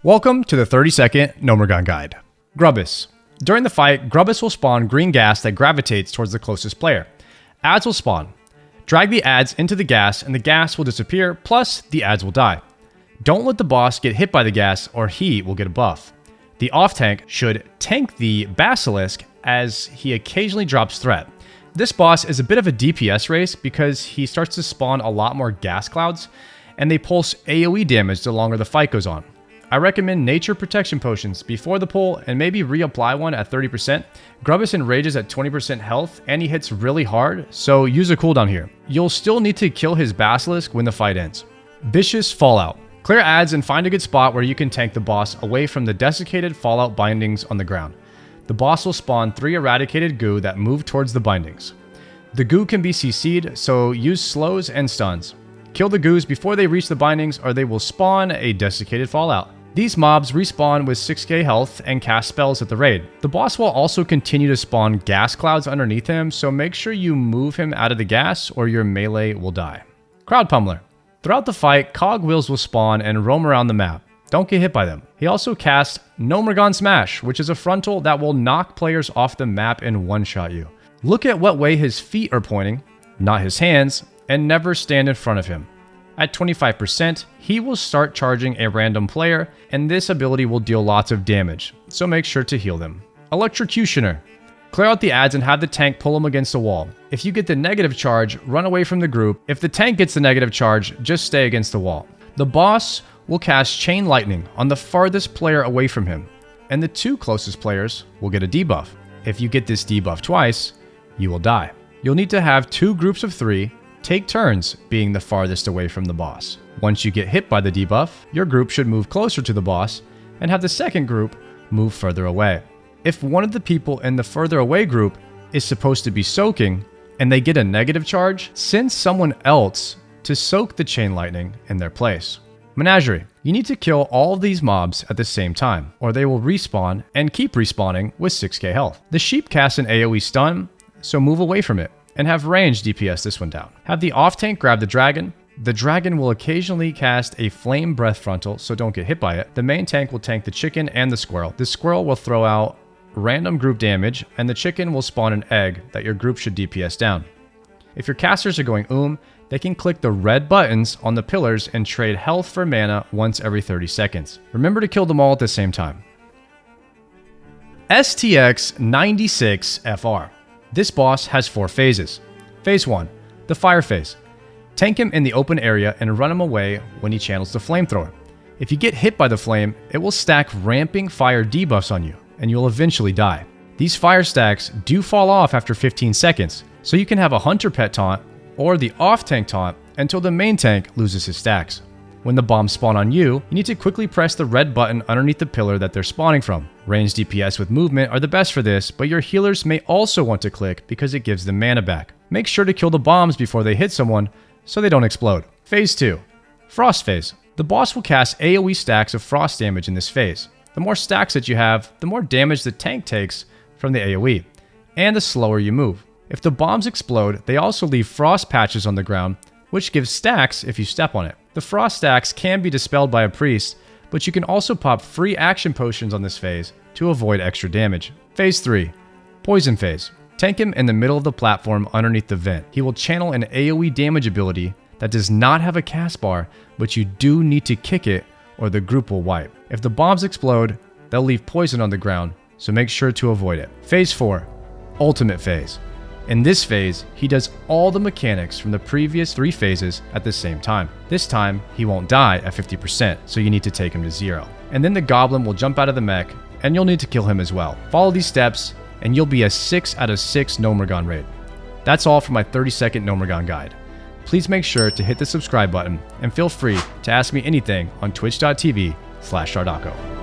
Welcome to the 30-second Gnomeregan guide. Grubbis. During the fight, Grubbis will spawn green gas that gravitates towards the closest player. Ads will spawn. Drag the ads into the gas and the gas will disappear, plus the ads will die. Don't let the boss get hit by the gas or he will get a buff. The off tank should tank the basilisk as he occasionally drops threat. This boss is a bit of a DPS race because he starts to spawn a lot more gas clouds and they pulse AoE damage the longer the fight goes on. I recommend nature protection potions before the pull and maybe reapply one at 30%. Grubbis enrages at 20% health and he hits really hard, so use a cooldown here. You'll still need to kill his basilisk when the fight ends. Viscous Fallout. Clear ads and find a good spot where you can tank the boss away from the desiccated fallout bindings on the ground. The boss will spawn 3 eradicated goo that move towards the bindings. The goo can be CC'd, so use slows and stuns. Kill the goos before they reach the bindings or they will spawn a desiccated fallout. These mobs respawn with 6k health and cast spells at the raid. The boss will also continue to spawn gas clouds underneath him, so make sure you move him out of the gas or your melee will die. Crowd Pummeler. Throughout the fight, cogwheels will spawn and roam around the map. Don't get hit by them. He also casts Gnomeregan Smash, which is a frontal that will knock players off the map and one-shot you. Look at what way his feet are pointing, not his hands, and never stand in front of him. At 25%, he will start charging a random player, and this ability will deal lots of damage, so make sure to heal them. Electrocutioner. Clear out the ads and have the tank pull them against the wall. If you get the negative charge, run away from the group. If the tank gets the negative charge, just stay against the wall. The boss will cast Chain Lightning on the farthest player away from him, and the 2 closest players will get a debuff. If you get this debuff twice, you will die. You'll need to have 2 groups of 3 take turns being the farthest away from the boss. Once you get hit by the debuff, your group should move closer to the boss and have the second group move further away. If one of the people in the further away group is supposed to be soaking and they get a negative charge, send someone else to soak the chain lightning in their place. Menagerie. You need to kill all of these mobs at the same time or they will respawn and keep respawning with 6k health. The sheep casts an AoE stun, so move away from it and have range DPS this one down. Have the off tank grab the dragon. The dragon will occasionally cast a flame breath frontal, so don't get hit by it. The main tank will tank the chicken and the squirrel. The squirrel will throw out random group damage and the chicken will spawn an egg that your group should DPS down. If your casters are going they can click the red buttons on the pillars and trade health for mana once every 30 seconds. Remember to kill them all at the same time. STX96FR. This boss has 4 phases. Phase 1, the fire phase. Tank him in the open area and run him away when he channels the flamethrower. If you get hit by the flame, it will stack ramping fire debuffs on you, and you'll eventually die. These fire stacks do fall off after 15 seconds, so you can have a hunter pet taunt or the off tank taunt until the main tank loses his stacks. When the bombs spawn on you, you need to quickly press the red button underneath the pillar that they're spawning from. Range DPS with movement are the best for this, but your healers may also want to click because it gives them mana back. Make sure to kill the bombs before they hit someone so they don't explode. Phase 2. Frost phase. The boss will cast AoE stacks of frost damage in this phase. The more stacks that you have, the more damage the tank takes from the AoE, and the slower you move. If the bombs explode, they also leave frost patches on the ground, which gives stacks if you step on it. The frost stacks can be dispelled by a priest, but you can also pop free action potions on this phase to avoid extra damage. Phase 3. Poison phase. Tank him in the middle of the platform underneath the vent. He will channel an AoE damage ability that does not have a cast bar, but you do need to kick it or the group will wipe. If the bombs explode, they'll leave poison on the ground, so make sure to avoid it. Phase 4. Ultimate phase. In this phase, he does all the mechanics from the previous 3 phases at the same time. This time, he won't die at 50%, so you need to take him to 0. And then the goblin will jump out of the mech, and you'll need to kill him as well. Follow these steps, and you'll be a 6 out of 6 Gnomeregan raid. That's all for my 30-second Gnomeregan guide. Please make sure to hit the subscribe button, and feel free to ask me anything on twitch.tv/Sardaco.